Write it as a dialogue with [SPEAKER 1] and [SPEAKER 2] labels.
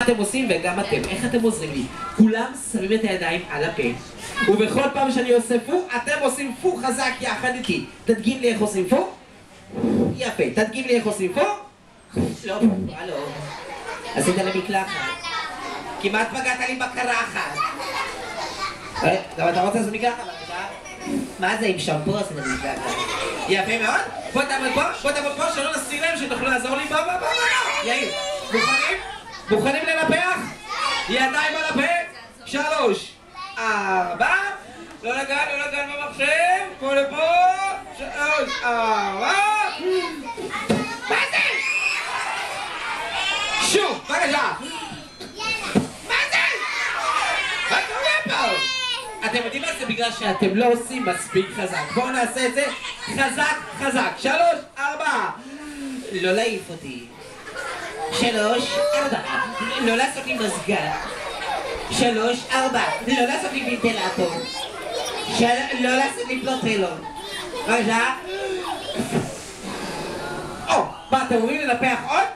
[SPEAKER 1] אתם עושים וגם אתם, איך אתם עוזרים לי? כולם שמים את הידיים על הפה ובכל פעם שאני עושה פו, אתם עושים פו חזק יחד איתי. תדגים לי איך עושים פו? יפה, תדגים לי איך עושים פו? לא, הלו. עשית למקלחת. כמעט פגעת לי בקרחת. גם אתה רוצה לעשות מקלחת? מה זה עם שמפו עשית למקלחת? יפה מאוד. בוא תעמוד פה, שלא נסיר להם, שתוכלו לעזור לי. בוא. יאיר, מוכנים? מוכנים לנפח? ידיים על הפה. 3, 4. לא לגעת במחשב. פה לפה. 3, 4. מה זה? שוב, בבקשה. מה זה? מה קורה פה? אתם יודעים מה זה? בגלל שאתם לא עושים מספיק חזק. בואו נעשה את זה חזק. 3, 4. לא להעיף אותי. 3, 4. לא לעשות לי מזגן. 3, 4. לא לעשות לי וינטלטור. לא לעשות לי פלוטלון. בבקשה. מה, אתם אומרים לנפח עוד?